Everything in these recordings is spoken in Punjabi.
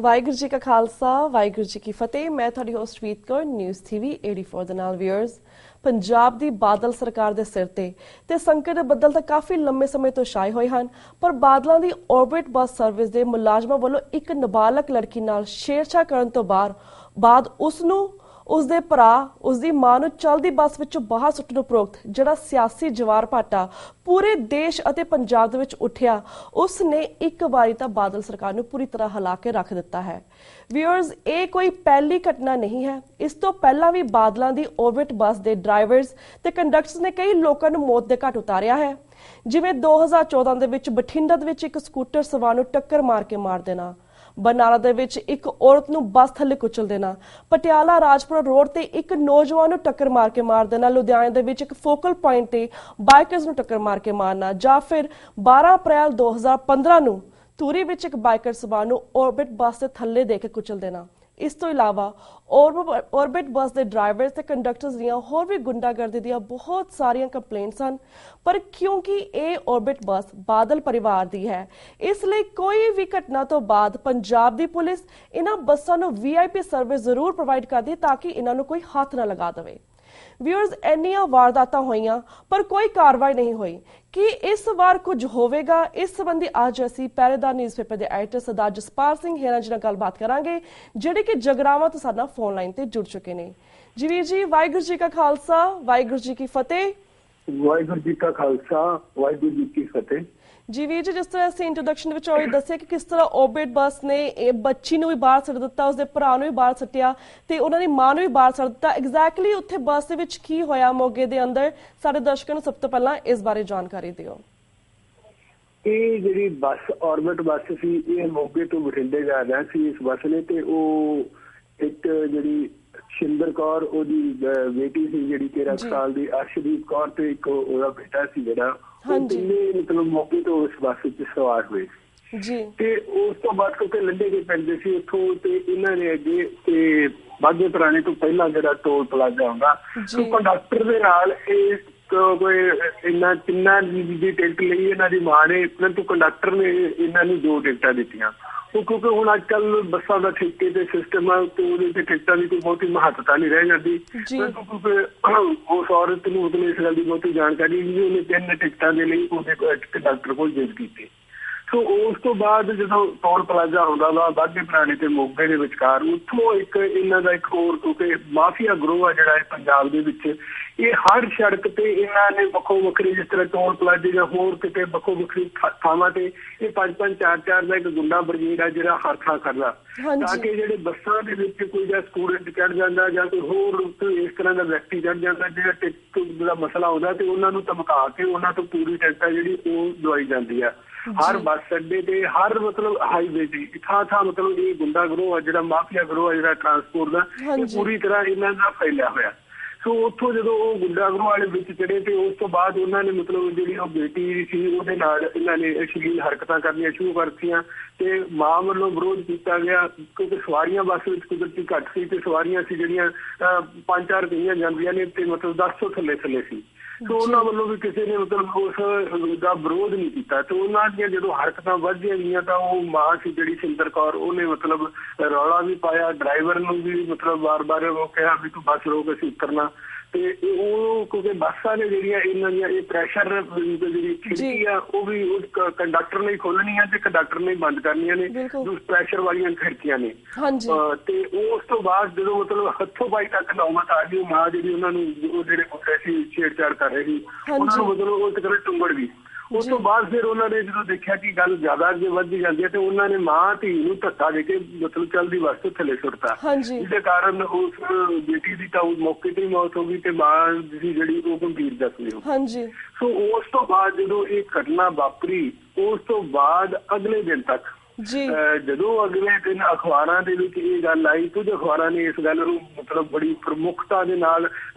ਵਾਹਿਗੁਰੂ ਜੀ ਕਾ ਖਾਲਸਾ ਵਾਹਿਗੁਰੂ ਜੀ ਕੀ ਫਤਿਹ। ਮੈਂ ਤੁਹਾਡੀ ਹੋਸਟ ਪ੍ਰੀਤ ਕੌਰ, ਨਿਊਜ਼ ਟੀਵੀ 84 ਦੇ ਨਾਲ। ਵਿਊਅਰਸ, ਪੰਜਾਬ ਦੀ ਬਾਦਲ ਸਰਕਾਰ ਦੇ ਸਿਰ ਤੇ ਸੰਕਟ ਦੇ ਬੱਦਲ ਤਾਂ ਕਾਫੀ ਲੰਮੇ ਸਮੇਂ ਤੋਂ ਛਾਏ ਹੋਏ ਹਨ, ਪਰ ਬਾਦਲਾਂ ਦੀ ਔਰਬਿਟ ਬੱਸ ਸਰਵਿਸ ਦੇ ਮੁਲਾਜ਼ਮਾਂ ਵੱਲੋਂ ਇੱਕ ਨਾਬਾਲਗ ਲੜਕੀ ਨਾਲ ਛੇੜਛਾੜ ਕਰਨ ਤੋਂ ਬਾਅਦ ਉਸ ਨੂੰ, ਉਸਦੇ ਭਰਾ, ਉਸਦੀ ਮਾਂ ਨੂੰ ਚਲਦੀ ਬੱਸ ਵਿੱਚੋਂ ਬਾਹਰ ਸੁੱਟਣ ਉਪਰੋਕਤ ਜਿਹੜਾ ਸਿਆਸੀ ਜਵਾਰ ਭਾਟਾ ਪੂਰੇ ਦੇਸ਼ ਅਤੇ ਪੰਜਾਬ ਦੇ ਵਿੱਚ ਉੱਠਿਆ, ਉਸ ਨੇ ਇੱਕ ਵਾਰੀ ਤਾਂ ਬਾਦਲ ਸਰਕਾਰ ਨੂੰ ਪੂਰੀ ਤਰ੍ਹਾਂ ਹਿਲਾ ਕੇ ਰੱਖ ਦਿੱਤਾ ਹੈ। ਵਿਊਅਰਸ, ਇਹ ਕੋਈ ਪਹਿਲੀ ਘਟਨਾ ਨਹੀਂ ਹੈ। ਇਸ ਤੋਂ ਪਹਿਲਾਂ ਵੀ ਬਾਦਲਾਂ ਦੀ ਔਰਬਿਟ ਬੱਸ ਦੇ ਡਰਾਈਵਰਸ ਤੇ ਕੰਡਕਟਰਸ ਨੇ ਕਈ ਲੋਕਾਂ ਨੂੰ ਮੌਤ ਦੇ ਘਾਟ ਉਤਾਰਿਆ ਹੈ। ਜਿਵੇਂ 2014 ਦੇ ਵਿੱਚ ਬਠਿੰਡਾ ਦੇ ਵਿੱਚ ਇੱਕ ਸਕੂਟਰ ਸਵਾਰ ਨੂੰ ਟੱਕਰ ਮਾਰ ਕੇ ਮਾਰ ਦੇਣਾ, ਬਰਨਾਲਾ ਦੇ ਵਿੱਚ ਇੱਕ ਔਰਤ ਨੂੰ ਬੱਸ ਥੱਲੇ ਕੁਚਲ ਦੇਣਾ, ਪਟਿਆਲਾ ਰਾਜਪੁਰਾ ਰੋਡ ਤੇ ਇੱਕ ਨੌਜਵਾਨ ਨੂੰ ਟੱਕਰ ਮਾਰ ਕੇ ਮਾਰ ਦੇਣਾ, ਲੁਧਿਆਣੇ ਦੇ ਵਿੱਚ ਇੱਕ ਫੋਕਲ ਪੁਆਇੰਟ ਤੇ ਬਾਈਕਰਸ ਨੂੰ ਟੱਕਰ ਮਾਰ ਕੇ ਮਾਰਨਾ, ਜਾਂ ਫਿਰ 12 ਅਪ੍ਰੈਲ 2015 ਨੂੰ ਧੂਰੀ ਵਿੱਚ ਇੱਕ ਬਾਈਕਰ ਸਵਾਰ ਨੂੰ ਔਰਬਿਟ ਬੱਸ ਦੇ ਥੱਲੇ ਦੇ ਕੇ ਕੁਚਲ ਦੇਣਾ। ਇਸ ਤੋਂ ਇਲਾਵਾ ਔਰਬਿਟ ਬੱਸ ਦੇ ਡਰਾਈਵਰਸ ਤੇ ਕੰਡਕਟਰਸ ਦੀਆਂ ਹੋਰ ਵੀ ਗੁੰਡਾਗਰਦੀ ਦੀਆਂ ਬਹੁਤ ਸਾਰੀਆਂ ਕੰਪਲੇਂਟਸ ਹਨ, ਪਰ ਕਿਉਂਕਿ ਇਹ ਔਰਬਿਟ ਬੱਸ ਬਾਦਲ ਪਰਿਵਾਰ ਦੀ ਹੈ, ਇਸ ਲਈ ਕੋਈ ਵੀ ਘਟਨਾ ਤੋਂ ਬਾਅਦ ਪੰਜਾਬ ਦੀ ਪੁਲਿਸ ਇਹਨਾਂ ਬੱਸਾਂ ਨੂੰ VIP ਸਰਵਿਸ ਜ਼ਰੂਰ ਪ੍ਰੋਵਾਈਡ ਕਰਦੀ ਹੈ ਤਾਂ ਕਿ ਇਹਨਾਂ ਨੂੰ ਕੋਈ ਹੱਥ ਨਾ ਲਗਾ ਦੇਵੇ। ਵਿਊਅਰਸ, ਇੰਨੀਆਂ ਵਾਰਦਾਤਾਂ ਹੋਈਆਂ ਪਰ ਕੋਈ ਕਾਰਵਾਈ ਨਹੀਂ ਹੋਈ। ਕਿ ਇਸ ਵਾਰ ਕੁਝ ਹੋਵੇਗਾ? ਇਸ ਸੰਬੰਧੀ ਅੱਜ ਅਸੀਂ ਪਹਿਰੇਦਾਰ ਨਿਊਜ਼ਪੇਪਰ ਦੇ ਐਡੀਟਰ ਸਰਦਾਰ ਜਸਪਾਲ ਸਿੰਘ ਹੇਰਾ ਜੀ ਨਾਲ ਗੱਲਬਾਤ ਕਰਾਂਗੇ, ਜਿਹੜੇ ਕਿ ਜਗਰਾਵਾਂ ਤੋਂ ਸਾਡੇ ਨਾਲ ਫੋਨ ਲਾਈਨ ਤੇ ਜੁੜ ਚੁੱਕੇ ਨੇ। ਜੀ ਵੀਰ ਜੀ, ਵਾਹਿਗੁਰੂ ਜੀ ਕਾ ਖਾਲਸਾ ਵਾਹਿਗੁਰੂ ਜੀ ਕੀ ਫਤਿਹ। ਵਾਹਿਗੁਰੂ ਜੀ ਕਾ ਖਾਲਸਾ ਵਾਹਿਗੁਰੂ ਜੀ ਕੀ ਫਤਿਹ। ਜੀ ਵੀਰ ਜੀ, ਜਿਸ ਤਰ੍ਹਾਂ ਅਸੀਂ ਇੰਟਰੋਡਕਸ਼ਨ ਵਿੱਚ ਉਹ ਦੱਸਿਆ ਕਿ ਕਿਸ ਤਰ੍ਹਾਂ ਔਰਬਿਟ ਬੱਸ ਨੇ ਇਹ ਬੱਚੀ ਨੂੰ ਵੀ ਬਾਹਰ ਸੁੱਟ ਦਿੱਤਾ, ਉਸਦੇ ਭਰਾ ਨੂੰ ਵੀ ਬਾਹਰ ਸੁੱਟਿਆ ਤੇ ਉਹਨਾਂ ਦੀ ਮਾਂ ਨੂੰ ਵੀ ਬਾਹਰ ਸੁੱਟ ਦਿੱਤਾ। ਐਗਜ਼ੈਕਟਲੀ ਉੱਥੇ ਬੱਸ ਦੇ ਵਿੱਚ ਕੀ ਹੋਇਆ ਮੋਗੇ ਦੇ ਅੰਦਰ, ਸਾਡੇ ਦਰਸ਼ਕਾਂ ਨੂੰ ਸਭ ਤੋਂ ਪਹਿਲਾਂ ਇਸ ਬਾਰੇ ਜਾਣਕਾਰੀ ਦਿਓ। ਇਹ ਜਿਹੜੀ ਬੱਸ ਔਰਬਿਟ ਬੱਸ ਸੀ, ਇਹ ਮੋਗੇ ਤੋਂ ਬਠਿੰਡੇ ਜਾ ਰਿਹਾ ਸੀ ਇਸ ਬੱਸ ਨੇ, ਤੇ ਉਹ ਇੱਕ ਜਿਹੜੀ ਸ਼ਿੰਦਰ ਕੌਰ ਉਹਦੀ ਬੇਟੀ ਸੀ ਜਿਹੜੀ 13 ਸਾਲ ਦੀ, ਅਰਸ਼ਦੀਪ ਕੌਰ, ਤੇ ਇੱਕ ਉਹਦਾ ਬੇਟਾ ਸੀ ਜਿਹੜਾ, ਮਤਲਬ ਮੌਕੇ ਤੋਂ ਉਸ ਬੱਸ ਵਿੱਚ ਸਵਾਰ ਹੋਏ ਜੀ। ਤੇ ਉਸ ਤੋਂ ਬਾਅਦ ਕਿਉਂਕਿ ਲੰਡੇ ਦੇ ਪੈਂਦੇ ਸੀ ਉੱਥੋਂ, ਤੇ ਇਹਨਾਂ ਨੇ ਅੱਗੇ ਤੇ ਬਾਗੇ ਪੁਰਾਣੇ ਤੋਂ ਪਹਿਲਾਂ ਜਿਹੜਾ ਟੋਲ ਪਲਾਜ਼ਾ ਹੁੰਦਾ, ਕੰਡਕਟਰ ਦੇ ਨਾਲ ਇਹ ਕੋਈ ਇਹਨਾਂ ਤਿੰਨਾਂ ਦੀ ਟਿਕਟ ਲਈ ਇਹਨਾਂ ਦੀ ਮਾਂ ਨੇ, ਪਰੰਤੂ ਕੰਡਕਟਰ ਨੇ ਇਹਨਾਂ ਨੂੰ 2 ਟਿਕਟਾਂ ਦਿੱਤੀਆਂ। ਕਿਉਂਕਿ ਹੁਣ ਅੱਜ ਕੱਲ ਬੱਸਾਂ ਦਾ ਠੇਕੇ ਤੇ ਸਿਸਟਮ ਆ, ਤੇ ਉਹਦੇ ਤੇ ਟਿਕਟਾਂ ਦੀ ਕੋਈ ਬਹੁਤੀ ਮਹੱਤਤਾ ਨਹੀਂ ਰਹਿ ਜਾਂਦੀ। ਉਸ ਔਰਤ ਨੂੰ ਮਤਲਬ ਇਸ ਗੱਲ ਦੀ ਬਹੁਤੀ ਜਾਣਕਾਰੀ ਨਹੀਂ, ਉਹਨੇ 3 ਟਿਕਟਾਂ ਦੇ ਲਈ ਉਹਦੇ ਕੰਡਕਟਰ ਕੋਲ ਜਿੱਦ ਕੀਤੀ। ਸੋ ਉਸ ਤੋਂ ਬਾਅਦ ਜਦੋਂ ਟੋਲ ਪਲਾਜ਼ਾ ਆਉਂਦਾ ਵਾ ਬਾਗੇ ਪੁਰਾਣੇ ਤੇ ਮੋਗੇ ਦੇ ਵਿਚਕਾਰ, ਉੱਥੋਂ ਇੱਕ ਇਹਨਾਂ ਦਾ ਇੱਕ ਹੋਰ, ਕਿਉਂਕਿ ਮਾਫੀਆ ਗਰੋਹ ਆ ਜਿਹੜਾ ਪੰਜਾਬ ਦੇ ਵਿੱਚ, ਇਹ ਹਰ ਸੜਕ ਤੇ ਇਹਨਾਂ ਨੇ ਵੱਖੋ ਵੱਖਰੇ, ਜਿਸ ਤਰ੍ਹਾਂ ਟੋਲ ਪਲਾਜ਼ੇ ਜਾਂ ਹੋਰ ਕਿਤੇ ਵੱਖੋ ਵੱਖਰੀ ਥਾਵਾਂ ਤੇ ਇਹ 5-5 4-4 ਦਾ ਇੱਕ ਗੁੰਡਾ ਬਰਗੇਡ ਆ ਜਿਹੜਾ ਹਰ ਥਾਂ ਕਰਦਾ, ਤਾਂ ਕਿ ਜਿਹੜੇ ਬੱਸਾਂ ਦੇ ਵਿੱਚ ਕੋਈ ਜਾਂ ਸਟੂਡੈਂਟ ਚੜ੍ਹ ਜਾਂਦਾ ਜਾਂ ਕੋਈ ਹੋਰ ਇਸ ਤਰ੍ਹਾਂ ਦਾ ਵਿਅਕਤੀ ਚੜ੍ਹ ਜਾਂਦਾ ਜਿਹੜਾ ਟਿਕਟ ਦਾ ਮਸਲਾ ਆਉਂਦਾ, ਤੇ ਉਹਨਾਂ ਨੂੰ ਧਮਕਾ ਕੇ ਉਹਨਾਂ ਤੋਂ ਪੂਰੀ ਟਿਕਟ ਜਿਹੜੀ ਉਹ ਦਵਾਈ ਜਾਂਦੀ ਆ। ਹਰ ਬੱਸ ਅੱਡੇ ਤੇ, ਹਰ ਮਤਲਬ ਹਾਈਵੇ ਤੇ ਥਾਂ ਮਤਲਬ ਇਹ ਗੁੰਡਾ ਗਰੋਹ ਆ ਜਿਹੜਾ, ਮਾਫੀਆ ਗਰੋਹ ਆ ਜਿਹੜਾ ਟਰਾਂਸਪੋਰਟ ਦਾ, ਇਹ ਪੂਰੀ ਤਰ੍ਹਾਂ ਇਹਨਾਂ ਦਾ ਫੈਲਿਆ ਹੋਇਆ। ਸੋ ਉੱਥੋਂ ਜਦੋਂ ਉਹ ਗੁੰਡਾ ਗਰੋਹ ਵਾਲੇ ਵਿੱਚ ਚੜੇ, ਤੇ ਉਸ ਤੋਂ ਬਾਅਦ ਉਹਨਾਂ ਨੇ ਮਤਲਬ ਜਿਹੜੀ ਉਹ ਬੇਟੀ ਸੀ ਉਹਦੇ ਨਾਲ ਇਹਨਾਂ ਨੇ ਅਸ਼ਲੀਲ ਹਰਕਤਾਂ ਕਰਨੀਆਂ ਸ਼ੁਰੂ ਕਰਤੀਆਂ, ਤੇ ਮਾਂ ਵੱਲੋਂ ਵਿਰੋਧ ਕੀਤਾ ਗਿਆ ਕਿਉਂਕਿ ਸਵਾਰੀਆਂ ਬੱਸ ਵਿੱਚ ਕੁਦਰਤੀ ਘੱਟ ਸੀ, ਤੇ ਸਵਾਰੀਆਂ ਸੀ ਜਿਹੜੀਆਂ 5-4 ਗਈਆਂ ਜਾਂਦੀਆਂ ਨੇ, ਤੇ ਮਤਲਬ 10 ਤੋਂ ਥੱਲੇ ਸੀ। ਸੋ ਉਹਨਾਂ ਵੱਲੋਂ ਵੀ ਕਿਸੇ ਨੇ ਮਤਲਬ ਉਸ ਦਾ ਵਿਰੋਧ ਨਹੀਂ ਕੀਤਾ, ਤੇ ਉਹਨਾਂ ਦੀਆਂ ਜਦੋਂ ਹਰਕਤਾਂ ਵੱਧਦੀਆਂ ਗਈਆਂ ਤਾਂ ਉਹ ਮਾਂ ਸੀ ਜਿਹੜੀ ਸ਼ਿੰਦਰ ਕੌਰ, ਉਹਨੇ ਮਤਲਬ ਰੌਲਾ ਵੀ ਪਾਇਆ, ਡਰਾਈਵਰ ਨੂੰ ਵੀ ਮਤਲਬ ਵਾਰ-ਵਾਰ ਉਹ ਕਿਹਾ ਵੀ ਤੂੰ ਬੱਸ ਰੋਕ, ਅਸੀਂ ਉਤਰਨਾ। ਤੇ ਉਹ ਕਿਉਂਕਿ ਬੱਸਾਂ ਨੇ ਜਿਹੜੀਆਂ ਇਹਨਾਂ ਦੀਆਂ ਇਹ ਪ੍ਰੈਸ਼ਰ ਜਿਹੜੀ ਖਿੜਕੀ ਆ ਉਹ ਵੀ ਕੰਡਕਟਰ ਨੇ ਖੋਲਣੀ ਆ ਤੇ ਕੰਡਕਟਰ ਨੇ ਬੰਦ ਕਰਨੀਆਂ ਨੇ, ਪ੍ਰੈਸ਼ਰ ਵਾਲੀਆਂ ਖਿੜਕੀਆਂ ਨੇ। ਤੇ ਉਸ ਤੋਂ ਬਾਅਦ ਜਦੋਂ ਮਤਲਬ ਹੱਥੋਂ ਪਾਈ ਤੱਕ ਨੌਬਤ ਆ ਗਈ, ਮਾਂ ਜਿਹੜੀ ਉਹਨਾਂ ਨੂੰ ਉਹ ਜਿਹੜੇ ਮੁੰਡੇ ਸੀ ਛੇੜਛਾੜ ਕਰ ਰਹੇ ਸੀ ਉਹਨਾਂ ਨੂੰ ਮਤਲਬ ਉਹ ਤਕਰੀਬਨ ਟੁੰਬੜ ਗਈ। ਉਸ ਤੋਂ ਬਾਅਦ ਫਿਰ ਉਹਨਾਂ ਨੇ ਜਦੋਂ ਦੇਖਿਆ ਕਿ ਗੱਲ ਜ਼ਿਆਦਾ ਅੱਗੇ ਵੱਧਦੀ ਜਾਂਦੀ ਹੈ, ਤੇ ਉਹਨਾਂ ਨੇ ਮਾਂ ਧੀ ਨੂੰ ਧੱਕਾ ਦੇ ਕੇ ਮਤਲਬ ਚੱਲਦੀ ਬੱਸ ਤੋਂ ਥੱਲੇ ਸੁੱਟਤਾ, ਜਿਹਦੇ ਕਾਰਨ ਉਸ ਬੇਟੀ ਦੀ ਤਾਂ ਮੌਕੇ ਤੇ ਹੀ ਮੌਤ ਹੋ ਗਈ, ਤੇ ਮਾਂ ਦੀ ਜਿਹੜੀ ਉਹ ਗੰਭੀਰ ਜ਼ਖਮੀ ਹੋ ਗਈ। ਸੋ ਉਸ ਤੋਂ ਬਾਅਦ ਜਦੋਂ ਇਹ ਘਟਨਾ ਵਾਪਰੀ, ਉਸ ਤੋਂ ਬਾਅਦ ਅਗਲੇ ਦਿਨ ਤੱਕ ਜਦੋਂ ਅਗਲੇ ਦਿਨ ਅਖਬਾਰਾਂ ਦੇ ਵਿੱਚ ਇਹ ਗੱਲ ਆਈ, ਕੁਝ ਅਖਬਾਰਾਂ ਨੇ ਇਸ ਗੱਲ ਨੂੰ ਮਤਲਬ ਬੜੀ ਪ੍ਰਮੁੱਖਤਾ ਦੇ ਨਾਲ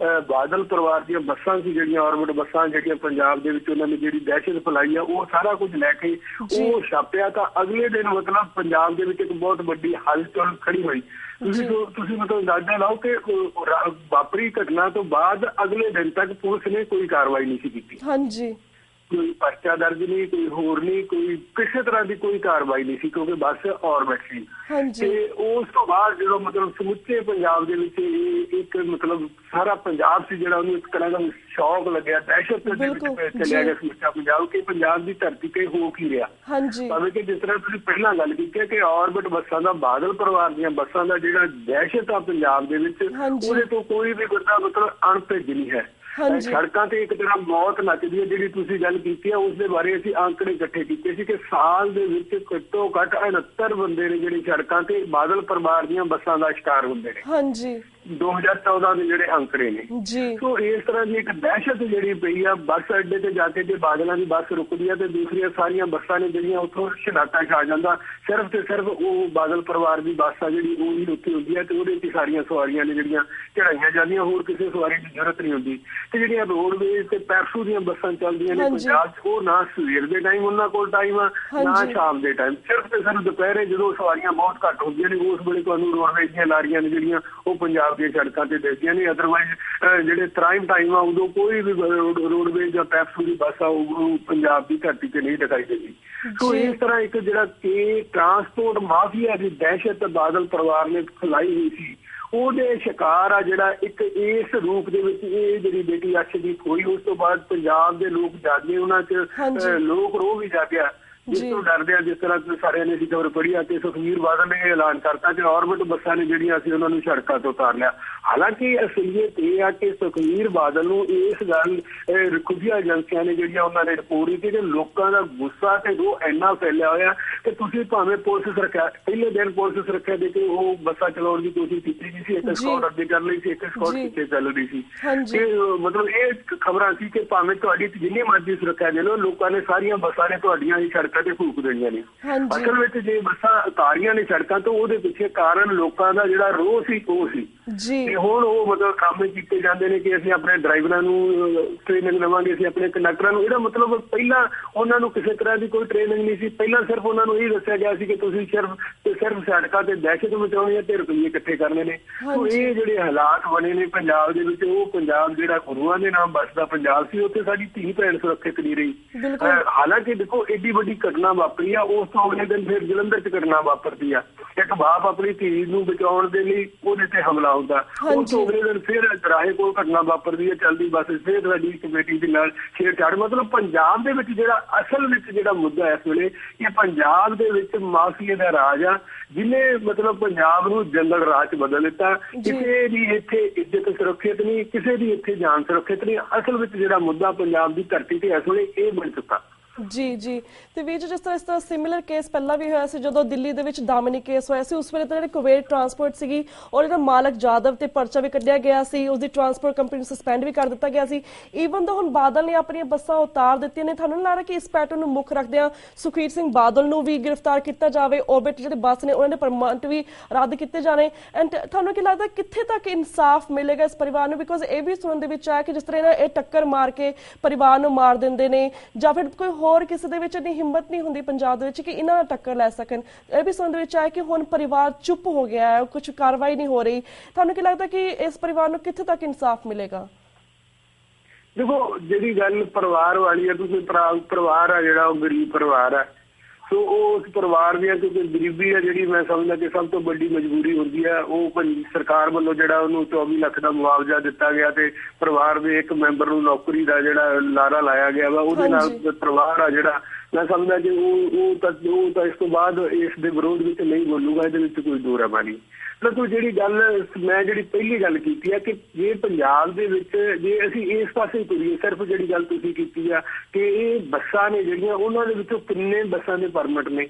ਬਾਦਲ ਪਰਿਵਾਰ ਦੀਆਂ ਬੱਸਾਂ ਸੀ ਜਿਹੜੀਆਂ ਔਰਬਿਟ ਬੱਸਾਂ ਜਿਹੜੀਆਂ ਪੰਜਾਬ ਦੇ ਵਿੱਚ ਉਹਨਾਂ ਨੇ ਜਿਹੜੀ ਦਹਿਸ਼ਤ ਫੈਲਾਈ ਆ, ਉਹ ਸਾਰਾ ਕੁਝ ਲੈ ਕੇ ਉਹ ਛਾਪਿਆ, ਤਾਂ ਅਗਲੇ ਦਿਨ ਮਤਲਬ ਪੰਜਾਬ ਦੇ ਵਿੱਚ ਇੱਕ ਬਹੁਤ ਵੱਡੀ ਹਲਚਲ ਖੜੀ ਹੋਈ। ਤੁਸੀਂ ਮਤਲਬ ਅੰਦਾਜ਼ਾ ਲਾਓ ਕਿ ਵਾਪਰੀ ਘਟਨਾ ਤੋਂ ਬਾਅਦ ਅਗਲੇ ਦਿਨ ਤੱਕ ਪੁਲਿਸ ਨੇ ਕੋਈ ਕਾਰਵਾਈ ਨਹੀਂ ਸੀ ਕੀਤੀ। ਕੋਈ ਪਰਚਾ ਦਰਜ ਨਹੀਂ, ਕੋਈ ਹੋਰ ਨਹੀਂ, ਕੋਈ ਕਿਸੇ ਤਰ੍ਹਾਂ ਦੀ ਕੋਈ ਕਾਰਵਾਈ ਨਹੀਂ ਸੀ ਕਿਉਂਕਿ ਬੱਸ ਔਰਬਿਟ ਸੀ। ਤੇ ਉਸ ਤੋਂ ਬਾਅਦ ਜਦੋਂ ਮਤਲਬ ਸਮੁੱਚੇ ਪੰਜਾਬ ਦੇ ਵਿੱਚ ਇੱਕ ਮਤਲਬ ਸਾਰਾ ਪੰਜਾਬ ਸੀ ਜਿਹੜਾ ਉਹਨੂੰ ਇੱਕ ਤਰ੍ਹਾਂ ਦਾ ਸ਼ੌਕ ਲੱਗਿਆ, ਦਹਿਸ਼ਤ ਦੇ ਵਿੱਚ ਚਲਿਆ ਗਿਆ ਸਮੁੱਚਾ ਪੰਜਾਬ ਕਿ ਪੰਜਾਬ ਦੀ ਧਰਤੀ ਤੇ ਹੋ ਕੀ ਰਿਹਾ। ਭਾਵੇਂ ਕਿ ਜਿਸ ਤਰ੍ਹਾਂ ਤੁਸੀਂ ਪਹਿਲਾਂ ਗੱਲ ਕੀਤੀ ਕਿ ਔਰਬਿਟ ਬੱਸਾਂ ਦਾ, ਬਾਦਲ ਪਰਿਵਾਰ ਦੀਆਂ ਬੱਸਾਂ ਦਾ ਜਿਹੜਾ ਦਹਿਸ਼ਤ ਆ ਪੰਜਾਬ ਦੇ ਵਿੱਚ, ਉਹਦੇ ਤੋਂ ਕੋਈ ਵੀ ਬੰਦਾ ਮਤਲਬ ਅਣਭਿੱਜ ਨਹੀਂ ਹੈ। ਸੜਕਾਂ ਤੇ ਇੱਕ ਤਰ੍ਹਾਂ ਮੌਤ ਨੱਚਦੀ ਹੈ। ਜਿਹੜੀ ਤੁਸੀਂ ਗੱਲ ਕੀਤੀ ਹੈ ਉਸ ਦੇ ਬਾਰੇ ਅਸੀਂ ਆંકੜੇ ਇਕੱਠੇ ਕੀਤੇ ਸੀ ਕਿ ਸਾਲ ਦੇ ਵਿੱਚ ਘੱਟੋ ਘੱਟ 69 ਬੰਦੇ ਨੇ ਜਿਹੜੇ ਸੜਕਾਂ ਤੇ ਬਾਦਲ ਪਰਿਵਾਰ ਦੀਆਂ ਬੱਸਾਂ ਦਾ ਸ਼ਿਕਾਰ ਹੁੰਦੇ ਨੇ। 2014 ਦੇ ਜਿਹੜੇ ਅੰਕੜੇ ਨੇ। ਸੋ ਇਸ ਤਰ੍ਹਾਂ ਦੀ ਇੱਕ ਦਹਿਸ਼ਤ ਜਿਹੜੀ ਪਈ ਆ ਬੱਸ ਅੱਡੇ ਤੇ ਜਾ ਕੇ ਜੇ ਬਾਦਲਾਂ ਦੀ ਬੱਸ ਰੁਕਦੀ ਆ ਤੇ ਦੂਸਰੀਆਂ ਸਾਰੀਆਂ ਬੱਸਾਂ ਨੇ ਜਿਹੜੀਆਂ ਉੱਥੋਂ ਛਨਾਟਾ ਛਾ ਜਾਂਦਾ, ਸਿਰਫ ਤੇ ਸਿਰਫ ਉਹ ਬਾਦਲ ਪਰਿਵਾਰ ਦੀ ਬੱਸ ਆ ਜਿਹੜੀ ਉਹ ਹੀ ਉੱਥੇ ਹੁੰਦੀ ਹੈ ਤੇ ਉਹਦੇ 'ਚ ਸਾਰੀਆਂ ਸਵਾਰੀਆਂ ਨੇ ਜਿਹੜੀਆਂ ਚੜਾਈਆਂ ਜਾਂਦੀਆਂ, ਹੋਰ ਕਿਸੇ ਸਵਾਰੀ ਦੀ ਜ਼ਰੂਰਤ ਨਹੀਂ ਹੁੰਦੀ। ਤੇ ਜਿਹੜੀਆਂ ਰੋਡਵੇਜ਼ ਤੇ ਪੈਪਸੂ ਦੀਆਂ ਬੱਸਾਂ ਚੱਲਦੀਆਂ ਨੇ ਪੰਜਾਬ 'ਚ, ਉਹ ਨਾ ਸਵੇਰ ਦੇ ਟਾਈਮ ਉਹਨਾਂ ਕੋਲ ਟਾਈਮ ਆ ਨਾ ਸ਼ਾਮ ਦੇ ਟਾਈਮ, ਸਿਰਫ ਤੇ ਸਿਰਫ ਦੁਪਹਿਰੇ ਜਦੋਂ ਸਵਾਰੀਆਂ ਬਹੁਤ ਘੱਟ ਹੁੰਦੀਆਂ ਨੇ ਉਸ ਵੇਲੇ ਤੁਹਾਨੂੰ ਰੋਡਵੇਜ਼ ਦੀਆਂ ਲਾਰੀਆਂ ਨੇ ਜਿਹੜੀਆਂ ਉਹ ਪੰਜਾਬ ਦੀਆਂ ਸੜਕਾਂ ਤੇ ਦਿਖਦੀਆਂ ਨੇ। ਅਦਰਵਾਈਜ਼ ਜਿਹੜੇ ਪ੍ਰਾਈਮ ਟਾਈਮ ਆ ਉਦੋਂ ਕੋਈ ਵੀ ਰੋਡਵੇਜ਼ ਜਾਂ ਪੈਪਸੂ ਦੀ ਬੱਸ ਆ ਉਹ ਪੰਜਾਬ ਦੀ ਧਰਤੀ ਤੇ ਨਹੀਂ ਦਿਖਾਈ ਦਿੰਦੀ। ਸੋ ਇਸ ਤਰ੍ਹਾਂ ਇੱਕ ਜਿਹੜਾ ਕਿ ਟਰਾਂਸਪੋਰਟ ਮਾਫੀਆ ਦੀ ਦਹਿਸ਼ਤ ਬਾਦਲ ਪਰਿਵਾਰ ਨੇ ਫੈਲਾਈ ਹੋਈ ਸੀ, ਉਹਦੇ ਸ਼ਿਕਾਰ ਆ ਜਿਹੜਾ ਇੱਕ ਇਸ ਰੂਪ ਦੇ ਵਿੱਚ ਇਹ ਜਿਹੜੀ ਬੇਟੀ ਅਰਸ਼ਦੀਪ ਹੋਈ। ਉਸ ਤੋਂ ਬਾਅਦ ਪੰਜਾਬ ਦੇ ਲੋਕ ਜਾਗੇ, ਉਹਨਾਂ 'ਚ ਲੋਕ ਰੋਹ ਵੀ ਜਾਗਿਆ ਜਿਸ ਤੋਂ ਡਰਦੇ ਆ। ਜਿਸ ਤਰ੍ਹਾਂ ਸਾਰਿਆਂ ਨੇ ਅਸੀਂ ਖਬਰ ਪੜ੍ਹੀ ਆ ਕਿ ਸੁਖਬੀਰ ਬਾਦਲ ਨੇ ਇਹ ਐਲਾਨ ਕਰਤਾ ਕਿ ਔਰਬਿਟ ਬੱਸਾਂ ਨੇ ਜਿਹੜੀਆਂ ਅਸੀਂ ਉਹਨਾਂ ਨੂੰ ਸੜਕਾਂ ਤੋਂ ਉਤਾਰ ਲਿਆ। ਹਾਲਾਂਕਿ ਅਸਲੀਅਤ ਇਹ ਆ ਕਿ ਸੁਖਬੀਰ ਬਾਦਲ ਨੂੰ ਇਸ ਗੱਲ ਖੁਫੀਆ ਏਜੰਸੀਆਂ ਨੇ ਜਿਹੜੀਆਂ ਉਹਨਾਂ ਨੇ ਰਿਪੋਰਟ ਕੀਤੀ ਕਿ ਲੋਕਾਂ ਦਾ ਗੁੱਸਾ ਤੇ ਰੋਹ ਇੰਨਾ ਫੈਲਿਆ ਹੋਇਆ ਕਿ ਤੁਸੀਂ ਭਾਵੇਂ ਪੁਲਿਸ ਸੁਰੱਖਿਆ ਪਹਿਲੇ ਦਿਨ ਪੁਲਿਸ ਸੁਰੱਖਿਆ ਦੇ ਕੇ ਉਹ ਬੱਸਾਂ ਚਲਾਉਣ ਦੀ ਕੋਸ਼ਿਸ਼ ਕੀਤੀ ਗਈ ਸੀ, ਇੱਕ ਸਕਾਟ ਅੱਗੇ ਕਰ ਲਈ ਸੀ, ਇੱਕ ਸਕਾਟ ਪਿੱਛੇ ਚੱਲ ਰਹੀ ਸੀ। ਤੇ ਮਤਲਬ ਇਹ ਖਬਰਾਂ ਸੀ ਕਿ ਭਾਵੇਂ ਤੁਹਾਡੀ ਜਿੰਨੀ ਮਰਜ਼ੀ ਸੁਰੱਖਿਆ ਦੇ ਲਓ, ਲੋਕਾਂ ਨੇ ਸਾਰੀਆਂ ਬੱਸਾਂ ਨੇ ਤੁਹਾਡੀਆਂ ਹੀ ਸੜਕਾਂ ਤੇ ਫੂਕ ਦੇਣੀਆਂ ਨੇ। ਅਸਲ ਵਿੱਚ ਜੇ ਬੱਸਾਂ ਉਤਾਰੀਆਂ ਨੇ ਸੜਕਾਂ ਤੋਂ ਉਹਦੇ ਪਿੱਛੇ ਕਾਰਨ ਲੋਕਾਂ ਦਾ ਜਿਹੜਾ ਰੋਹ ਸੀ ਉਹ ਸੀ। ਤੇ ਹੁਣ ਉਹ ਮਤਲਬ ਕੰਮ ਕੀਤੇ ਜਾਂਦੇ ਨੇ ਕਿ ਅਸੀਂ ਆਪਣੇ ਡਰਾਈਵਰਾਂ ਨੂੰ ਟ੍ਰੇਨਿੰਗ ਦੇਵਾਂਗੇ, ਅਸੀਂ ਆਪਣੇ ਕੰਡਕਟਰਾਂ ਨੂੰ। ਇਹਦਾ ਮਤਲਬ ਪਹਿਲਾਂ ਉਹਨਾਂ ਨੂੰ ਕਿਸੇ ਤਰ੍ਹਾਂ ਦੀ ਕੋਈ ਟ੍ਰੇਨਿੰਗ ਨਹੀਂ ਸੀ। ਪਹਿਲਾਂ ਸਿਰਫ ਉਹਨਾਂ ਨੂੰ ਇਹ ਦੱਸਿਆ ਗਿਆ ਸੀ ਕਿ ਤੁਸੀਂ ਸਿਰਫ ਸੜਕਾਂ ਤੇ ਦਹਿਸ਼ਤ ਮਚਾਉਣੀ ਹੈ ਤੇ ਰੁਪਈਏ ਇਕੱਠੇ ਕਰਨੇ ਨੇ। ਸੋ ਇਹ ਜਿਹੜੇ ਹਾਲਾਤ ਬਣੇ ਨੇ ਪੰਜਾਬ ਦੇ ਵਿੱਚ, ਉਹ ਪੰਜਾਬ ਜਿਹੜਾ ਗੁਰੂਆਂ ਦੇ ਨਾਮ ਬਸਦਾ ਪੰਜਾਬ ਸੀ, ਉੱਥੇ ਸਾਡੀ ਧੀ ਭੈਣ ਸੁਰੱਖਿਅਤ ਨਹੀਂ ਰਹੀ। ਹਾਲਾਂਕਿ ਦੇਖੋ ਏਡੀ ਵੱਡੀ ਘਟਨਾ ਵਾਪਰੀ ਆ, ਉਸ ਤੋਂ ਅਗਲੇ ਦਿਨ ਫਿਰ ਜਲੰਧਰ 'ਚ ਘਟਨਾ ਵਾਪਰਦੀ ਆ। ਇੱਕ ਬਾਪ ਆਪਣੀ ਧੀ ਨੂੰ ਬਚਾਉਣ ਦੇ ਲਈ ਉਹਦੇ ਤੇ ਹਮਲਾ ਹੁੰਦਾ, ਉਸ ਤੋਂ ਅਗਲੇ ਦਿਨ ਫਿਰ ਦਰਾਹੇ ਕੋਲ ਘਟਨਾ ਵਾਪਰਦੀ ਹੈ, ਚੱਲਦੀ ਬੱਸ ਫਿਰ ਸਾਡੀ ਇੱਕ ਬੇਟੀ ਦੇ ਨਾਲ ਛੇੜਛਾੜ। ਮਤਲਬ ਪੰਜਾਬ ਦੇ ਵਿੱਚ ਜਿਹੜਾ ਅਸਲ ਵਿੱਚ ਜਿਹੜਾ ਮੁੱਦਾ ਇਸ ਵੇਲੇ ਇਹ ਪੰਜਾਬ ਦੇ ਵਿੱਚ ਮਾਫੀਆ ਦਾ ਰਾਜ ਆ, ਜਿਹਨੇ ਮਤਲਬ ਪੰਜਾਬ ਨੂੰ ਜੰਗਲ ਰਾਜ 'ਚ ਬਦਲ ਦਿੱਤਾ। ਕਿਸੇ ਦੀ ਇੱਥੇ ਇੱਜ਼ਤ ਸੁਰੱਖਿਅਤ ਨਹੀਂ, ਕਿਸੇ ਦੀ ਇੱਥੇ ਜਾਨ ਸੁਰੱਖਿਅਤ ਨਹੀਂ। ਅਸਲ ਵਿੱਚ ਜਿਹੜਾ ਮੁੱਦਾ ਪੰਜਾਬ ਦੀ ਧਰਤੀ ਤੇ ਇਸ ਵੇਲੇ ਇਹ ਬਣ ਚੁੱਕਾ। ਜੀ ਤੇ ਵੀਰ ਜਿਸ ਤਰ੍ਹਾਂ ਸਿਮਿਲਰ ਕੇਸ ਪਹਿਲਾਂ ਵੀ ਹੋਇਆ ਸੀ ਜਦੋਂ ਦਿੱਲੀ ਦੇ ਵਿੱਚ ਦਾਮਿਨੀ ਕੇਸ ਹੋਇਆ ਸੀ। ਉਸ ਵੇਲੇ ਤਾਂ ਜਿਹੜੇ ਕੁਵੈਤ ਟਰਾਂਸਪੋਰਟ ਸੀਗੀ ਔਰ ਇਹਦਾ ਮਾਲਕ ਜਾਦਵ ਤੇ ਪਰਚਾ ਵੀ ਕੱਢਿਆ ਗਿਆ ਸੀ, ਉਸਦੀ ਟਰਾਂਸਪੋਰਟ ਕੰਪਨੀ ਨੂੰ ਸਸਪੈਂਡ ਵੀ ਕਰ ਦਿੱਤਾ ਗਿਆ ਸੀ। ਈਵਨ ਤਾਂ ਹੁਣ ਬਾਦਲ ਨੇ ਆਪਣੀਆਂ ਬੱਸਾਂ ਉਤਾਰ ਦਿੱਤੀਆਂ ਨੇ। ਤੁਹਾਨੂੰ ਨਹੀਂ ਲੱਗਦਾ ਕਿ ਇਸ ਪੈਟਰਨ ਨੂੰ ਮੁੱਖ ਰੱਖਦਿਆਂ ਸੁਖਬੀਰ ਸਿੰਘ ਬਾਦਲ ਨੂੰ ਵੀ ਗ੍ਰਿਫਤਾਰ ਕੀਤਾ ਜਾਵੇ, ਔਰਬਿਟ ਜਿਹੜੇ ਬੱਸ ਨੇ ਉਹਨਾਂ ਦੇ ਪਰਮਿਟ ਵੀ ਰੱਦ ਕੀਤੇ ਜਾਣੇ? ਐਂਡ ਤੁਹਾਨੂੰ ਕੀ ਲੱਗਦਾ ਕਿੱਥੇ ਤੱਕ ਇਨਸਾਫ ਮਿਲੇਗਾ ਇਸ ਪਰਿਵਾਰ ਨੂੰ? ਬਿਕੋਜ਼ ਇਹ ਵੀ ਸੁਣਨ ਦੇ ਵਿੱਚ ਆਇਆ ਕਿ ਜਿਸ ਤਰ੍ਹਾਂ ਇਹ ਟੱਕਰ ਮਾਰ ਕੇ ਪਰਿਵਾਰ ਨੂੰ ਮਾਰ ਦਿੰਦੇ ਨੇ ਜਾਂ ਫਿਰ ਕੋਈ ਹੋਰ ਕਿਸੇ ਦੇ ਵਿੱਚ ਇੰਨੀ ਹਿੰਮਤ ਨਹੀਂ ਹੁੰਦੀ ਪੰਜਾਬ ਦੇ ਵਿੱਚ ਕਿ ਇਹਨਾਂ ਨਾਲ ਟੱਕਰ ਲੈ ਸਕਣ। ਇਹ ਵੀ ਸੁਣਨ ਦੇ ਵਿੱਚ ਆਇਆ ਕਿ ਹੁਣ ਪਰਿਵਾਰ ਚੁੱਪ ਹੋ ਗਿਆ ਹੈ, ਕੁਝ ਕਾਰਵਾਈ ਨਹੀਂ ਹੋ ਰਹੀ। ਤੁਹਾਨੂੰ ਕੀ ਲੱਗਦਾ ਕਿ ਇਸ ਪਰਿਵਾਰ ਨੂੰ ਕਿੱਥੇ ਤੱਕ ਇਨਸਾਫ ਮਿਲੇਗਾ? ਦੇਖੋ ਜਿਹੜੀ ਗੱਲ ਪਰਿਵਾਰ ਵਾਲੀ ਹੈ, ਤੁਸੀਂ ਪਰਿਵਾਰ ਆ ਜਿਹੜਾ ਉਹ ਗਰੀਬ ਪਰਿਵਾਰ ਆ। ਸੋ ਉਸ ਪਰਿਵਾਰ ਦੀਆਂ ਕਿਉਂਕਿ ਗਰੀਬੀ ਆ ਜਿਹੜੀ ਮੈਂ ਸਮਝਦਾ ਕਿ ਸਭ ਤੋਂ ਵੱਡੀ ਮਜਬੂਰੀ ਹੁੰਦੀ ਹੈ। ਉਹ ਸਰਕਾਰ ਵੱਲੋਂ ਜਿਹੜਾ ਉਹਨੂੰ 24 ਲੱਖ ਦਾ ਮੁਆਵਜ਼ਾ ਦਿੱਤਾ ਗਿਆ ਤੇ ਪਰਿਵਾਰ ਦੇ ਇੱਕ ਮੈਂਬਰ ਨੂੰ ਨੌਕਰੀ ਦਾ ਜਿਹੜਾ ਲਾਰਾ ਲਾਇਆ ਗਿਆ ਵਾ, ਉਹਦੇ ਨਾਲ ਪਰਿਵਾਰ ਆ ਜਿਹੜਾ ਮੈਂ ਸਮਝਦਾ ਕਿ ਉਹ ਤਾਂ ਇਸ ਤੋਂ ਬਾਅਦ ਇਸ ਦੇ ਵਿਰੋਧ ਵਿੱਚ ਨਹੀਂ ਬੋਲੂਗਾ। ਇਹਦੇ ਵਿੱਚ ਕੋਈ ਦੋ ਰਾਹ ਨਹੀਂ। ਪਰੰਤੂ ਜਿਹੜੀ ਗੱਲ ਮੈਂ ਜਿਹੜੀ ਪਹਿਲੀ ਗੱਲ ਕੀਤੀ ਹੈ ਕਿ ਜੇ ਪੰਜਾਬ ਦੇ ਵਿੱਚ ਜੇ ਅਸੀਂ ਇਸ ਪਾਸੇ ਤੁਰੀਏ, ਸਿਰਫ ਜਿਹੜੀ ਗੱਲ ਤੁਸੀਂ ਕੀਤੀ ਆ ਕਿ ਇਹ ਬੱਸਾਂ ਨੇ ਜਿਹੜੀਆਂ ਉਹਨਾਂ ਦੇ ਵਿੱਚੋਂ ਕਿੰਨੇ ਬੱਸਾਂ ਦੇ ਪਰਮਿਟ ਨੇ।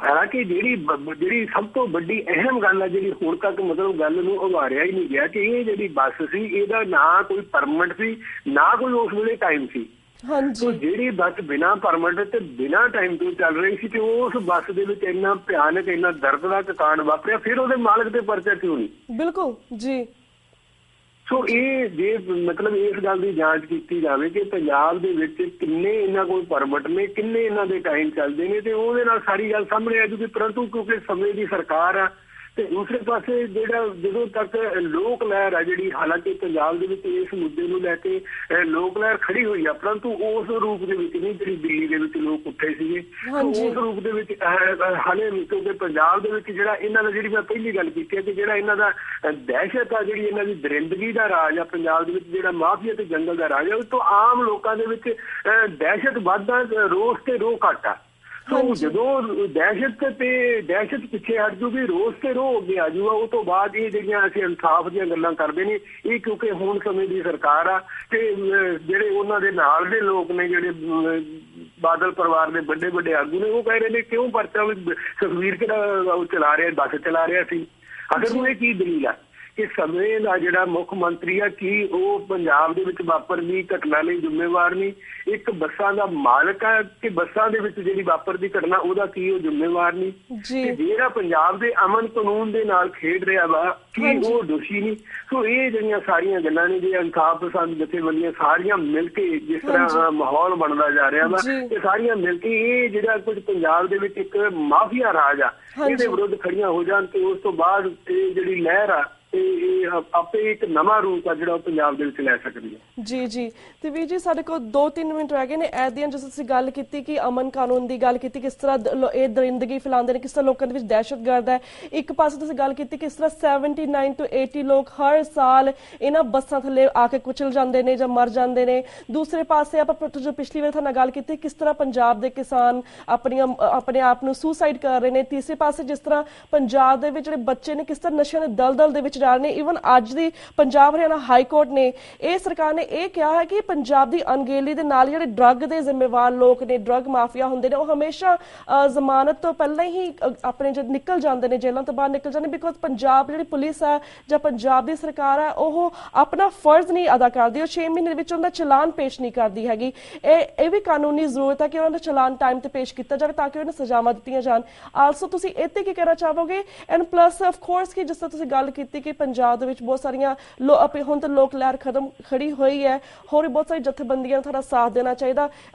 ਹਾਲਾਂਕਿ ਜਿਹੜੀ ਸਭ ਤੋਂ ਵੱਡੀ ਅਹਿਮ ਗੱਲ ਆ ਜਿਹੜੀ ਹੁਣ ਤੱਕ ਮਤਲਬ ਗੱਲ ਨੂੰ ਉਭਾਰਿਆ ਹੀ ਨਹੀਂ ਗਿਆ ਕਿ ਇਹ ਜਿਹੜੀ ਬੱਸ ਸੀ ਇਹਦਾ ਨਾ ਕੋਈ ਪਰਮਿਟ ਸੀ ਨਾ ਕੋਈ ਉਸ ਵੇਲੇ ਟਾਈਮ ਸੀ। ਜਿਹੜੀ ਬੱਸ ਬਿਨਾਂ ਪਰਮਿਟ ਤੇ ਬਿਨਾਂ ਟਾਈਮ ਤੋਂ ਚੱਲ ਰਹੀ ਸੀ ਤੇ ਉਸ ਬੱਸ ਦੇ ਵਿੱਚ ਇੰਨਾ ਭਿਆਨਕ ਇੰਨਾ ਦਰਦਨਾਕ ਕਾਂਡ ਵਾਪਰਿਆ, ਫਿਰ ਉਹਦੇ ਮਾਲਕ ਤੇ ਪਰਚਾ ਕਿਉਂ ਨਹੀਂ? ਬਿਲਕੁਲ ਜੀ। ਸੋ ਇਹ ਜੇ ਮਤਲਬ ਇਸ ਗੱਲ ਦੀ ਜਾਂਚ ਕੀਤੀ ਜਾਵੇ ਕਿ ਪੰਜਾਬ ਦੇ ਵਿੱਚ ਕਿੰਨੇ ਇਹਨਾਂ ਕੋਲ ਪਰਮਿਟ ਨੇ, ਕਿੰਨੇ ਇਹਨਾਂ ਦੇ ਟਾਈਮ ਚੱਲਦੇ ਨੇ ਤੇ ਉਹਦੇ ਨਾਲ ਸਾਰੀ ਗੱਲ ਸਾਹਮਣੇ ਆ ਜੂਗੀ। ਪਰੰਤੂ ਕਿਉਂਕਿ ਸਮੇਂ ਦੀ ਸਰਕਾਰ ਆ ਤੇ ਦੂਸਰੇ ਪਾਸੇ ਜਿਹੜਾ ਜਦੋਂ ਤੱਕ ਲੋਕ ਲਹਿਰ ਆ ਜਿਹੜੀ, ਹਾਲਾਂਕਿ ਪੰਜਾਬ ਦੇ ਵਿੱਚ ਇਸ ਮੁੱਦੇ ਨੂੰ ਲੈ ਕੇ ਲੋਕ ਲਹਿਰ ਖੜੀ ਹੋਈ ਆ, ਪਰੰਤੂ ਉਸ ਰੂਪ ਦੇ ਵਿੱਚ ਨਹੀਂ ਜਿਹੜੀ ਦਿੱਲੀ ਦੇ ਵਿੱਚ ਲੋਕ ਉੱਠੇ ਸੀਗੇ। ਉਸ ਰੂਪ ਦੇ ਵਿੱਚ ਹਾਲੇ ਕਿਉਂਕਿ ਪੰਜਾਬ ਦੇ ਵਿੱਚ ਜਿਹੜਾ ਇਹਨਾਂ ਦਾ, ਜਿਹੜੀ ਮੈਂ ਪਹਿਲੀ ਗੱਲ ਕੀਤੀ ਹੈ ਕਿ ਜਿਹੜਾ ਇਹਨਾਂ ਦਾ ਦਹਿਸ਼ਤ ਆ, ਜਿਹੜੀ ਇਹਨਾਂ ਦੀ ਦਰਿੰਦਗੀ ਦਾ ਰਾਜ ਆ ਪੰਜਾਬ ਦੇ ਵਿੱਚ, ਜਿਹੜਾ ਮਾਫੀਆ ਤੇ ਜੰਗਲ ਦਾ ਰਾਜ ਆ, ਉਸ ਤੋਂ ਆਮ ਲੋਕਾਂ ਦੇ ਵਿੱਚ ਦਹਿਸ਼ਤ ਵੱਧਦਾ, ਰੋਸ ਤੇ ਰੋਹ ਘੱਟ ਆ। ਸੋ ਜਦੋਂ ਦਹਿਸ਼ਤ ਪਿੱਛੇ ਹਟ ਜੂਗੀ, ਰੋਸ ਤੇ ਰੋਹ ਅੱਗੇ ਆ ਜੂਗਾ, ਉਹ ਤੋਂ ਬਾਅਦ ਇਹ ਜਿਹੜੀਆਂ ਅਸੀਂ ਇਨਸਾਫ ਦੀਆਂ ਗੱਲਾਂ ਕਰਦੇ ਨੇ, ਇਹ ਕਿਉਂਕਿ ਹੁਣ ਸਮੇਂ ਦੀ ਸਰਕਾਰ ਆ ਤੇ ਜਿਹੜੇ ਉਹਨਾਂ ਦੇ ਨਾਲ ਦੇ ਲੋਕ ਨੇ, ਜਿਹੜੇ ਬਾਦਲ ਪਰਿਵਾਰ ਦੇ ਵੱਡੇ ਵੱਡੇ ਆਗੂ ਨੇ, ਉਹ ਕਹਿ ਰਹੇ ਨੇ ਕਿਉਂ ਪਰਚਾ ਸੁਖਬੀਰ ਕਿਹੜਾ ਉਹ ਚਲਾ ਰਿਹਾ, ਬੱਸ ਚਲਾ ਰਿਹਾ ਸੀ। ਅਸਲ ਨੂੰ ਇਹ ਕੀ ਦਲੀਲ ਆ ਕਿ ਸਮੇਂ ਦਾ ਜਿਹੜਾ ਮੁੱਖ ਮੰਤਰੀ ਆ, ਕੀ ਉਹ ਪੰਜਾਬ ਦੇ ਵਿੱਚ ਵਾਪਰਦੀ ਘਟਨਾ ਲਈ ਜ਼ਿੰਮੇਵਾਰ ਨਹੀਂ? ਇੱਕ ਬੱਸਾਂ ਦਾ ਮਾਲਕ ਆ ਕਿ ਬੱਸਾਂ ਦੇ ਵਿੱਚ ਜਿਹੜੀ ਵਾਪਰਦੀ ਘਟਨਾ ਉਹਦਾ ਕੀ ਉਹ ਜ਼ਿੰਮੇਵਾਰ ਨਹੀਂ? ਜਿਹੜਾ ਪੰਜਾਬ ਦੇ ਅਮਨ ਕਾਨੂੰਨ ਦੇ ਨਾਲ ਖੇਡ ਰਿਹਾ ਵਾ, ਕੀ ਉਹ ਦੋਸ਼ੀ ਨਹੀਂ? ਸੋ ਇਹ ਜਿਹੜੀਆਂ ਸਾਰੀਆਂ ਗੱਲਾਂ ਨੇ, ਜੇ ਇਨਸਾਫ ਪਸੰਦ ਜਥੇਬੰਦੀਆਂ ਸਾਰੀਆਂ ਮਿਲ ਕੇ ਜਿਸ ਤਰ੍ਹਾਂ ਮਾਹੌਲ ਬਣਦਾ ਜਾ ਰਿਹਾ ਵਾ, ਇਹ ਸਾਰੀਆਂ ਮਿਲ ਕੇ ਇਹ ਜਿਹੜਾ ਕੁਝ ਪੰਜਾਬ ਦੇ ਵਿੱਚ ਇੱਕ ਮਾਫੀਆ ਰਾਜ ਆ, ਇਹਦੇ ਵਿਰੁੱਧ ਖੜੀਆਂ ਹੋ ਜਾਣ ਤੇ ਉਸ ਤੋਂ ਬਾਅਦ ਇਹ ਜਿਹੜੀ ਲਹਿਰ ਆ, ਇਹ ਆਪੇ ਇੱਕ ਨਵਾਂ ਰੂਪ ਆ ਜਿਹੜਾ ਉਹ ਪੰਜਾਬ ਦੇ ਵਿੱਚ ਲੈ ਸਕਦੀ ਹੈ। ਜੀ ਤੇ ਵੀਰ ਜੀ, ਸਾਡੇ ਕੋਲ 2-3 ਮਿੰਟ ਰਹਿ ਗਏ ਨੇ। ਐਦੀਆਂ ਜਿਸ ਤੁਸੀਂ ਗੱਲ ਕੀਤੀ ਕਿ ਅਮਨ ਕਾਨੂੰਨ ਦੀ ਗੱਲ ਕੀਤੀ, ਕਿਸ ਤਰ੍ਹਾਂ ਇਹ ਦਰਿੰਦਗੀ ਫੈਲਾਉਂਦੇ ਨੇ, ਕਿਸ ਤਰ੍ਹਾਂ ਲੋਕਾਂ ਦੇ ਵਿੱਚ ਦਹਿਸ਼ਤਗਰਦ ਹੈ। ਇੱਕ ਪਾਸੇ ਤੁਸੀਂ ਗੱਲ ਕੀਤੀ ਕਿਸ ਤਰ੍ਹਾਂ 79 ਤੋਂ 80 ਲੋਕ ਹਰ ਸਾਲ ਇਹਨਾਂ ਬੱਸਾਂ ਥੱਲੇ ਆ ਕੇ ਕੁਚਲ ਜਾਂਦੇ ਨੇ ਜਾਂ ਮਰ ਜਾਂਦੇ ਨੇ। ਦੂਸਰੇ ਪਾਸੇ ਆਪਾਂ ਜੋ ਪਿਛਲੀ ਵਾਰ ਨਾਲ ਗੱਲ ਕੀਤੀ, ਕਿਸ ਤਰ੍ਹਾਂ ਪੰਜਾਬ ਦੇ ਕਿਸਾਨ ਆਪਣੇ ਆਪ ਨੂੰ ਸੁਸਾਈਡ ਕਰ ਰਹੇ ਨੇ। ਤੀਸਰੇ ਪਾਸੇ ਜਿਸ ਤਰ੍ਹਾਂ ਪੰਜਾਬ ਦੇ ਵਿੱਚ ਜਿਹੜੇ ਬੱਚੇ ਨੇ ਕਿਸ ਤਰ੍ਹਾਂ ਨਸ਼ਿਆਂ ਦੇ ਦਲਦਲ ਦੇ ਵਿੱਚ ਜਾ ਰਹੇ ਨੇ। ਈਵਨ ਅੱਜ ਦੀ ਪੰਜਾਬ ਹਰਿਆਣਾ ਹਾਈ ਕੋਰਟ ਨੇ, ਇਹ ਸਰਕਾਰ ਨੇ ਇਹ ਕਿਹਾ ਹੈ ਕਿ ਪੰਜਾਬ ਦੀ ਅਣਗਹਿਲੀ ਦੇ ਨਾਲ ਜਿਹੜੇ ਡਰੱਗ ਦੇ ਜ਼ਿੰਮੇਵਾਰ ਲੋਕ ਨੇ, ਡਰੱਗ ਮਾਫੀਆ ਹੁੰਦੇ ਨੇ, ਉਹ ਹਮੇਸ਼ਾ ਜ਼ਮਾਨਤ ਤੋਂ ਪਹਿਲਾਂ ਹੀ ਆਪਣੇ ਜਦ ਨਿਕਲ ਜਾਂਦੇ ਨੇ, ਜੇਲ੍ਹਾਂ ਤੋਂ ਬਾਹਰ ਨਿਕਲ ਜਾਂਦੇ, ਬਿਕੋਜ਼ ਪੰਜਾਬ ਜਿਹੜੀ ਪੁਲਿਸ ਹੈ ਜਾਂ ਪੰਜਾਬ ਦੀ ਸਰਕਾਰ ਹੈ, ਉਹ ਆਪਣਾ ਫਰਜ਼ ਨਹੀਂ ਅਦਾ ਕਰਦੀ। ਉਹ 6 ਮਹੀਨੇ ਦੇ ਵਿੱਚ ਉਹਦਾ ਚਲਾਨ ਪੇਸ਼ ਨਹੀਂ ਕਰਦੀ ਹੈਗੀ। ਇਹ ਵੀ ਕਾਨੂੰਨੀ ਜ਼ਰੂਰਤ ਹੈ ਕਿ ਉਹਨਾਂ ਦਾ ਚਲਾਨ ਟਾਈਮ ਤੇ ਪੇਸ਼ ਕੀਤਾ ਜਾਵੇ ਤਾਂ ਕਿ ਉਹਨਾਂ ਨੂੰ ਸਜ਼ਾਵਾਂ ਦਿੱਤੀਆਂ ਜਾਣ। ਆਲਸੋ ਤੁਸੀਂ ਇੱਥੇ ਕੀ ਕਹਿਣਾ ਚਾਹੋਗੇ? ਐਂਡ ਪਲੱਸ ਆਫ ਕੋਰਸ ਕਿ ਜਿਸ ਤਰ੍ਹਾਂ ਤੁਸੀਂ ਗੱਲ ਕੀਤੀ ਕਿ ਪੰਜਾਬ ਦੇ ਵਿੱਚ ਬਹੁਤ ਸਾਰੀਆਂ ਹੁਣ ਤਾਂ ਲੋਕ ਲਹਿਰ ਖੜੀ ਹੋਈ ਹੈ, ਹੋਰ ਵੀ ਬਹੁਤ ਸਾਰੀ ਜਥੇਬੰਦੀਆਂ ਨੂੰ ਤੁਹਾਡਾ ਸਾਥ ਦੇਣਾ ਚਾਹੀਦਾ।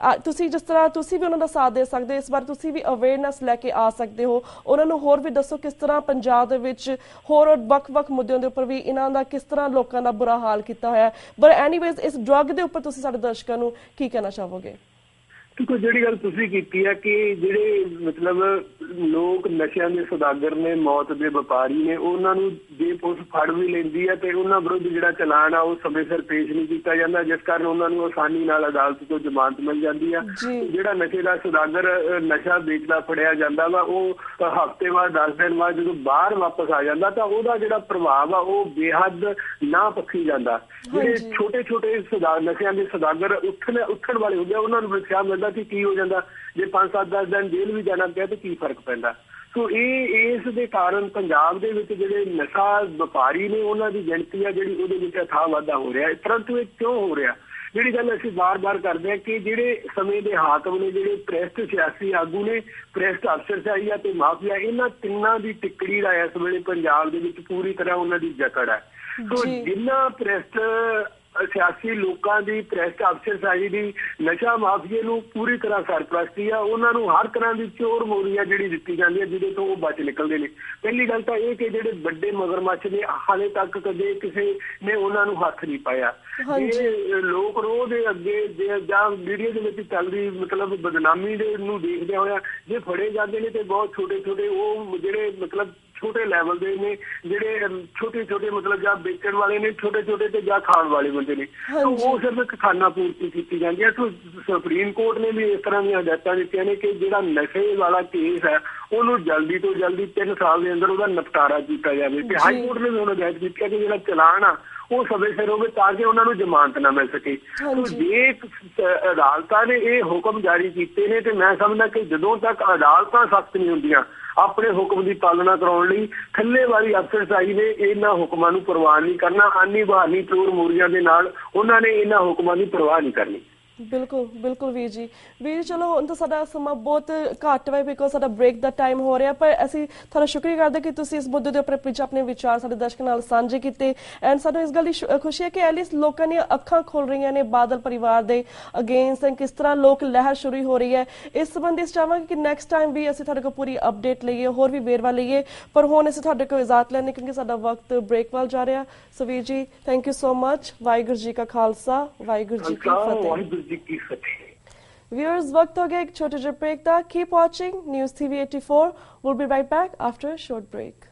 ਤੁਸੀਂ ਜਿਸ ਤਰ੍ਹਾਂ ਤੁਸੀਂ ਵੀ ਉਹਨਾਂ ਦਾ ਸਾਥ ਦੇ ਸਕਦੇ ਹੋ, ਇਸ ਬਾਰੇ ਤੁਸੀਂ ਵੀ ਅਵੇਅਰਨੈਸ ਲੈ ਕੇ ਆ ਸਕਦੇ ਹੋ। ਉਹਨਾਂ ਨੂੰ ਹੋਰ ਵੀ ਦੱਸੋ ਕਿਸ ਤਰ੍ਹਾਂ ਪੰਜਾਬ ਦੇ ਵਿੱਚ ਹੋਰ ਵੱਖ-ਵੱਖ ਮੁੱਦਿਆਂ ਦੇ ਉੱਪਰ ਵੀ ਇਹਨਾਂ ਦਾ ਕਿਸ ਤਰ੍ਹਾਂ ਲੋਕਾਂ ਦਾ ਬੁਰਾ ਹਾਲ ਕੀਤਾ ਹੋਇਆ। ਬਟ ਐਨੀਵੇਜ਼ ਇਸ ਡਰੱਗ ਦੇ ਉੱਪਰ ਤੁਸੀਂ ਸਾਡੇ ਦਰਸ਼ਕਾਂ ਨੂੰ ਕੀ ਕਹਿਣਾ ਚਾਹੋਗੇ? ਕਿਉਂਕਿ ਜਿਹੜੀ ਗੱਲ ਤੁਸੀਂ ਕੀਤੀ ਹੈ ਕਿ ਜਿਹੜੇ ਮਤਲਬ ਲੋਕ ਨਸ਼ਿਆਂ ਦੇ ਸੌਦਾਗਰ ਨੇ, ਮੌਤ ਦੇ ਵਪਾਰੀ ਨੇ, ਉਹਨਾਂ ਨੂੰ ਜੇ ਪੁਲਿਸ ਫੜ ਵੀ ਲੈਂਦੀ ਹੈ ਤੇ ਉਹਨਾਂ ਵਿਰੁੱਧ ਜਿਹੜਾ ਚਲਾਨ ਆ ਉਹ ਸਮੇਂ ਸਿਰ ਪੇਸ਼ ਨਹੀਂ ਕੀਤਾ ਜਾਂਦਾ, ਜਿਸ ਕਾਰਨ ਉਹਨਾਂ ਨੂੰ ਆਸਾਨੀ ਨਾਲ ਅਦਾਲਤ ਤੋਂ ਜ਼ਮਾਨਤ ਮਿਲ ਜਾਂਦੀ ਆ। ਜਿਹੜਾ ਨਸ਼ੇ ਦਾ ਸੌਦਾਗਰ ਨਸ਼ਾ ਵੇਚਦਾ ਫੜਿਆ ਜਾਂਦਾ ਵਾ, ਉਹ ਹਫ਼ਤੇ ਬਾਅਦ 10 ਦਿਨ ਬਾਅਦ ਜਦੋਂ ਬਾਹਰ ਵਾਪਸ ਆ ਜਾਂਦਾ ਤਾਂ ਉਹਦਾ ਜਿਹੜਾ ਪ੍ਰਭਾਵ ਆ ਉਹ ਬੇਹੱਦ ਨਾ ਪੱਖੀ ਜਾਂਦਾ। ਜਿਹੜੇ ਛੋਟੇ ਨਸ਼ਿਆਂ ਦੇ ਸੌਦਾਗਰ ਉੱਠਣ ਵਾਲੇ ਹੁੰਦੇ ਆ, ਉਹਨਾਂ ਨੂੰ ਵਿਖਿਆ ਮਿਲਦਾ ਕਿ ਕੀ ਹੋ ਜਾਂਦਾ ਜੇ 5-7-10 ਦਿਨ ਜੇਲ੍ਹ ਵੀ ਜਾਣਾ ਪਿਆ ਤੇ ਕੀ ਫਰਕ ਪੈਂਦਾ। ਸੋ ਇਸ ਦੇ ਕਾਰਨ ਪੰਜਾਬ ਦੇ ਵਿੱਚ ਜਿਹੜੇ ਨਸ਼ਾ ਵਪਾਰੀ ਨੇ ਉਹਨਾਂ ਦੀ ਗਿਣਤੀ ਆ ਜਿਹੜੀ ਉਹਦੇ ਵਿੱਚ ਅਥਾਹ ਵਾਧਾ ਹੋ ਰਿਹਾ। ਪਰੰਤੂ ਇਹ ਕਿਉਂ ਹੋ ਰਿਹਾ? ਜਿਹੜੀ ਗੱਲ ਅਸੀਂ ਬਾਰ-ਬਾਰ ਕਰਦੇ ਹਾਂ ਕਿ ਜਿਹੜੇ ਸਮੇਂ ਦੇ ਹਾਕਮ ਨੇ, ਜਿਹੜੇ ਪ੍ਰੈਸਟ ਸਿਆਸੀ ਆਗੂ ਨੇ, ਪ੍ਰੈਸਟ ਅਫਸਰਸ਼ਾਹੀ ਆ ਤੇ ਮਾਫੀਆ, ਇਹਨਾਂ ਤਿੰਨਾਂ ਦੀ ਟਿੱਕੜੀ ਦਾ ਇਸ ਵੇਲੇ ਪੰਜਾਬ ਦੇ ਵਿੱਚ ਪੂਰੀ ਤਰ੍ਹਾਂ ਉਹਨਾਂ ਦੀ ਜਕੜ ਹੈ। ਸੋ ਜਿੰਨਾ ਪ੍ਰੈਸਟ ਸਿਆਸੀ ਲੋਕਾਂ ਦੀ, ਪ੍ਰੈਸਟ ਅਫਸਰਸ਼ਾਹੀ ਦੀ ਨਸ਼ਾ ਮਾਫੀਏ ਨੂੰ ਪੂਰੀ ਤਰ੍ਹਾਂ ਸਰਪ੍ਰਸਤੀ ਆ, ਉਹਨਾਂ ਨੂੰ ਹਰ ਤਰ੍ਹਾਂ ਦੀ ਚੋਰ ਮੋਰੀਆ ਜਿਹੜੀ ਦਿੱਤੀ ਜਾਂਦੀ ਹੈ ਜਿਹਦੇ ਤੋਂ ਉਹ ਬਚ ਨਿਕਲਦੇ ਨੇ। ਪਹਿਲੀ ਗੱਲ ਤਾਂ ਇਹ ਕਿ ਜਿਹੜੇ ਵੱਡੇ ਮਗਰਮੱਛ ਨੇ ਹਾਲੇ ਤੱਕ ਕਦੇ ਕਿਸੇ ਨੇ ਉਹਨਾਂ ਨੂੰ ਹੱਥ ਨਹੀਂ ਪਾਇਆ। ਇਹ ਲੋਕ ਰੋਹ ਦੇ ਅੱਗੇ ਜਾਂ ਮੀਡੀਆ ਦੇ ਵਿੱਚ ਚੱਲਦੀ ਮਤਲਬ ਬਦਨਾਮੀ ਦੇ ਨੂੰ ਦੇਖਦਿਆਂ ਹੋਇਆ ਜੇ ਫੜੇ ਜਾਂਦੇ ਨੇ ਤੇ ਬਹੁਤ ਛੋਟੇ ਉਹ ਜਿਹੜੇ ਮਤਲਬ ਛੋਟੇ ਲੈਵਲ ਦੇ ਨੇ, ਜਿਹੜੇ ਛੋਟੇ ਮਤਲਬ ਜਾਂ ਵੇਚਣ ਵਾਲੇ ਨੇ, ਛੋਟੇ ਤੇ ਜਾਂ ਖਾਣ ਵਾਲੇ ਬੰਦੇ ਨੇ, ਉਹ ਸਿਰਫ ਇੱਕ ਖਾਨਾ ਪੂਰਤੀ ਕੀਤੀ ਜਾਂਦੀ ਹੈ। ਸੋ ਸੁਪਰੀਮ ਕੋਰਟ ਨੇ ਵੀ ਇਸ ਤਰ੍ਹਾਂ ਦੀਆਂ ਹਦਾਇਤਾਂ ਦਿੱਤੀਆਂ ਨੇ ਕਿ ਜਿਹੜਾ ਨਸ਼ੇ ਵਾਲਾ ਕੇਸ ਹੈ ਉਹਨੂੰ ਜਲਦੀ ਤੋਂ ਜਲਦੀ 3 ਸਾਲ ਦੇ ਅੰਦਰ ਉਹਦਾ ਨਿਪਟਾਰਾ ਕੀਤਾ ਜਾਵੇ। ਤੇ ਹਾਈ ਕੋਰਟ ਨੇ ਵੀ ਹੁਣ ਹਦਾਇਤ ਕੀਤੀ ਹੈ ਕਿ ਜਿਹੜਾ ਚਲਾਨ ਆ ਉਹ ਸਮੇਂ ਸਿਰ ਹੋਵੇ ਤਾਂ ਕਿ ਉਹਨਾਂ ਨੂੰ ਜ਼ਮਾਨਤ ਨਾ ਮਿਲ ਸਕੇ। ਜੇ ਅਦਾਲਤਾਂ ਨੇ ਇਹ ਹੁਕਮ ਜਾਰੀ ਕੀਤੇ ਨੇ ਤੇ ਮੈਂ ਸਮਝਦਾ ਕਿ ਜਦੋਂ ਤੱਕ ਅਦਾਲਤਾਂ ਸਖਤ ਨਹੀਂ ਹੁੰਦੀਆਂ ਆਪਣੇ ਹੁਕਮ ਦੀ ਪਾਲਣਾ ਕਰਾਉਣ ਲਈ, ਥੱਲੇ ਵਾਲੀ ਅਫਸਰਸ਼ਾਹੀ ਨੇ ਇਹਨਾਂ ਹੁਕਮਾਂ ਨੂੰ ਪ੍ਰਵਾਹ ਨਹੀਂ ਕਰਨਾ। ਆਨੀ ਬਹਾਨੀ ਚੋਰ ਮੋਰੀਆਂ ਦੇ ਨਾਲ ਉਹਨਾਂ ਨੇ ਇਹਨਾਂ ਹੁਕਮਾਂ ਦੀ ਪ੍ਰਵਾਹ ਨਹੀਂ ਕਰਨੀ। ਬਿਲਕੁਲ ਬਿਲਕੁਲ ਵੀਰ ਜੀ ਚਲੋ ਹੁਣ ਤਾਂ ਸਾਡਾ ਸਮਾਂ ਬਹੁਤ ਘੱਟ ਹੈ ਬਿਕੋਜ਼ ਸਾਡਾ ਬ੍ਰੇਕ ਦਾ ਟਾਈਮ ਹੋ ਰਿਹਾ, ਪਰ ਅਸੀਂ ਤੁਹਾਡਾ ਸ਼ੁਕਰੀਆ ਕਰਦੇ ਕਿ ਤੁਸੀਂ ਇਸ ਮੁੱਦੇ ਦੇ ਉੱਪਰ ਆਪਣੇ ਵਿਚਾਰ ਸਾਡੇ ਦਰਸ਼ਕਾਂ ਨਾਲ ਸਾਂਝੇ ਕੀਤੇ ਐਂਡ ਸਾਨੂੰ ਇਸ ਗੱਲ ਦੀ ਖੁਸ਼ੀ ਹੈ ਕਿ ਐਟਲੀਸਟ ਲੋਕਾਂ ਦੀਆਂ ਅੱਖਾਂ ਖੁੱਲ ਰਹੀਆਂ ਨੇ ਬਾਦਲ ਪਰਿਵਾਰ ਦੇ ਅਗੇਂਸਟ ਐਂਡ ਕਿਸ ਤਰ੍ਹਾਂ ਲੋਕ ਲਹਿਰ ਸ਼ੁਰੂ ਹੋ ਰਹੀ ਹੈ। ਇਸ ਸੰਬੰਧੀ ਅਸੀਂ ਚਾਹਾਂਗੇ ਕਿ ਨੈਕਸਟ ਟਾਈਮ ਵੀ ਅਸੀਂ ਤੁਹਾਡੇ ਕੋਲ ਪੂਰੀ ਅਪਡੇਟ ਲਈਏ, ਹੋਰ ਵੀ ਵੇਰਵਾ ਲਈਏ, ਪਰ ਹੁਣ ਅਸੀਂ ਤੁਹਾਡੇ ਕੋਲ ਇਜਾਜ਼ਤ ਲੈਣੇ ਕਿਉਂਕਿ ਸਾਡਾ ਵਕਤ ਬ੍ਰੇਕ ਵੱਲ ਜਾ ਰਿਹਾ। ਸੋ ਵੀਰ ਜੀ thank you so much. Waheguru ji ਕਾ ਖਾਲਸਾ, ਵਾਹਿਗੁਰੂ ਜੀ ਕੀ ਫਤਿਹ। Viewers, वक्त हो गया एक छोटे से ब्रेक था। Keep watching News TV 84. We'll be right back after a short break.